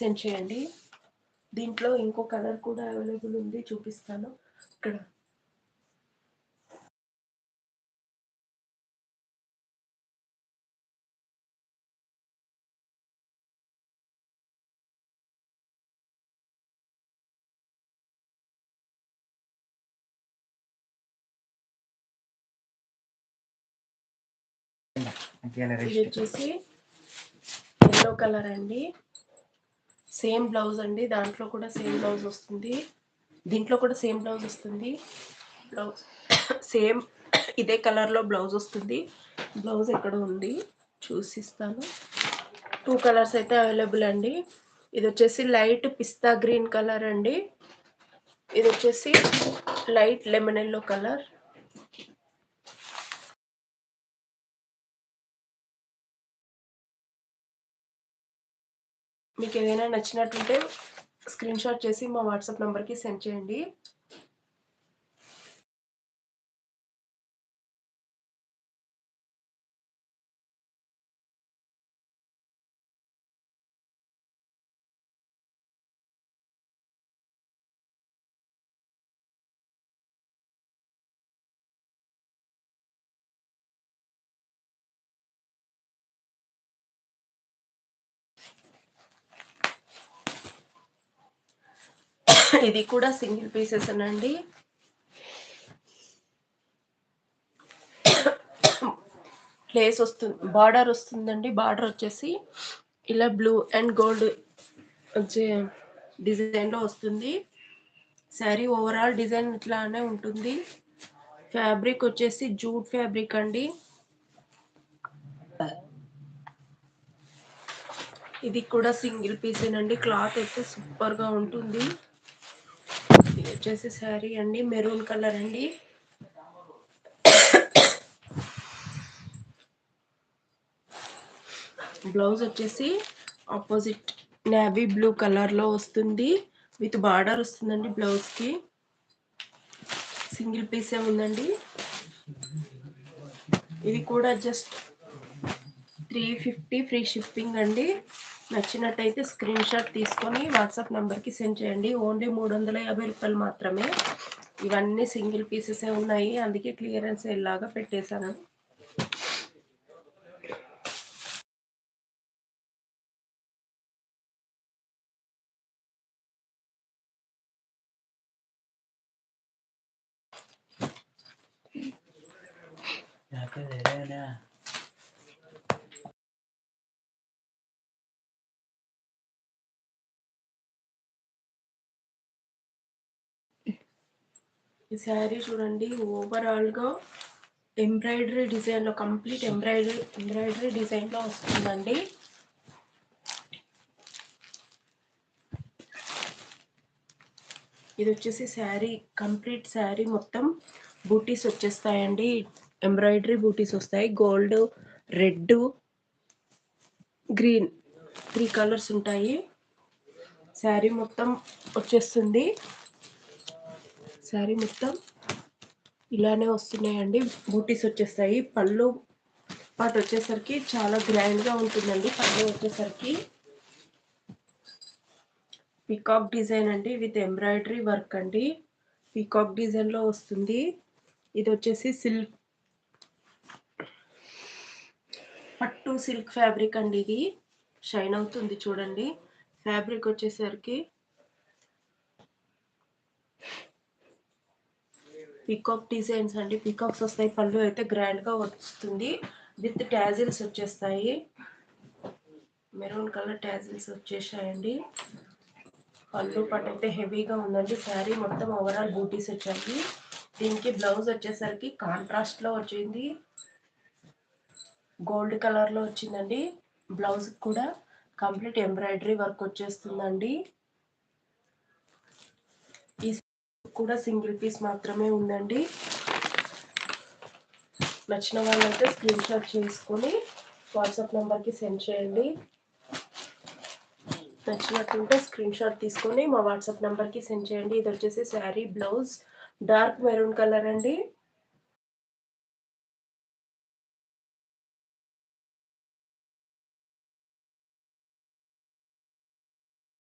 Send చేయండి. దీంట్లో ఇంకో కలర్ కూడా అవైలబుల్ ఉంది, చూపిస్తాను. ఇక్కడ ఇది వచ్చేసి ఎల్లో కలర్ అండి. సేమ్ బ్లౌజ్ అండి, దాంట్లో కూడా సేమ్ బ్లౌజ్ వస్తుంది, దీంట్లో కూడా సేమ్ బ్లౌజ్ వస్తుంది. బ్లౌజ్ సేమ్ ఇదే కలర్లో బ్లౌజ్ వస్తుంది. బ్లౌజ్ ఎక్కడ ఉంది చూసిస్తాను. 2 కలర్స్ అయితే అవైలబుల్ అండి. ఇది వచ్చేసి లైట్ పిస్తా గ్రీన్ కలర్ అండి. ఇది వచ్చేసి లైట్ లెమన్ ఎల్లో కలర్. మీకు ఏదైనా నచ్చినట్టుంటే స్క్రీన్ షాట్ చేసి మా వాట్సాప్ నెంబర్కి సెండ్ చేయండి. ఇది కూడా సింగిల్ పీసెస్ అండి. ప్లేస్ వస్తుంది, బార్డర్ వస్తుందండి. బార్డర్ వచ్చేసి ఇలా బ్లూ అండ్ గోల్డ్ వచ్చే డిజైన్లో వస్తుంది. శారీ ఓవరాల్ డిజైన్ ఇట్లానే ఉంటుంది. ఫ్యాబ్రిక్ వచ్చేసి జూట్ ఫ్యాబ్రిక్ అండి. ఇది కూడా సింగిల్ పీసేనండి. క్లాత్ అయితే సూపర్గా ఉంటుంది. ఇది వచ్చేసి శారీ అండి, మెరూన్ కలర్ అండి. బ్లౌజ్ వచ్చేసి ఆపోజిట్ నేవీ బ్లూ కలర్లో వస్తుంది, విత్ బార్డర్ వస్తుందండి. బ్లౌజ్కి సింగిల్ పీసే ఉందండి. ఇది కూడా జస్ట్ 350 ఫ్రీ షిప్పింగ్ అండి. నచ్చినట్టయితే స్క్రీన్ షాట్ తీసుకొని వాట్సాప్ నెంబర్కి సెండ్ చేయండి. ఓన్లీ 350 రూపాయలు మాత్రమే. ఇవన్నీ సింగిల్ పీసెసే ఉన్నాయి, అందుకే క్లియరెన్స్ ఎలాగా పెట్టేశాను. ఈ శారీ చూడండి, ఓవరాల్గా ఎంబ్రాయిడరీ డిజైన్లో, కంప్లీట్ ఎంబ్రాయిడరీ డిజైన్లో వస్తుందండి. ఇది వచ్చేసి శారీ, కంప్లీట్ శారీ మొత్తం బూటీస్ వచ్చేస్తాయండి. ఎంబ్రాయిడరీ బూటీస్ వస్తాయి. గోల్డ్, రెడ్, గ్రీన్ 3 కలర్స్ ఉంటాయి. శారీ మొత్తం వచ్చేస్తుంది. శారీ మొత్తం ఇలానే వస్తున్నాయండి, బూటీస్ వచ్చేస్తాయి. పళ్ళు పాటు వచ్చేసరికి చాలా గ్రాండ్గా ఉంటుందండి. పళ్ళు వచ్చేసరికి పీకాక్ డిజైన్ అండి, విత్ ఎంబ్రాయిడరీ వర్క్ అండి. పీకాక్ డిజైన్లో వస్తుంది. ఇది వచ్చేసి సిల్క్, పట్టు సిల్క్ ఫ్యాబ్రిక్ అండి. ఇది షైన్ అవుతుంది చూడండి. ఫ్యాబ్రిక్ వచ్చేసరికి పీకాక్ డిజైన్స్ అండి, పీకాక్స్ వస్తాయి. పళ్ళు అయితే గ్రాండ్గా వస్తుంది, విత్ ట్యాజిల్స్ వచ్చేస్తాయి. మెరూన్ కలర్ ట్యాజిల్స్ వచ్చేసాయండి. పళ్ళు పట్టు అయితే హెవీగా ఉందండి. శారీ మొత్తం ఓవరాల్ బూటీస్ వచ్చాయి. దీనికి బ్లౌజ్ వచ్చేసరికి కాంట్రాస్ట్లో వచ్చింది, గోల్డ్ కలర్లో వచ్చిందండి. బ్లౌజ్ కూడా కంప్లీట్ ఎంబ్రాయిడరీ వర్క్ వచ్చేస్తుందండి. ఈ కూడా సింగిల్ పీస్ మాత్రమే ఉందండి. నచ్చిన వాళ్ళైతే స్క్రీన్ షాట్ చేసుకొని వాట్సాప్ నెంబర్కి సెండ్ చేయండి. నచ్చినట్టుంటే స్క్రీన్ షాట్ తీసుకొని మా వాట్సాప్ నెంబర్కి సెండ్ చేయండి. ఇది వచ్చేసి sari blouse dark maroon colour అండి.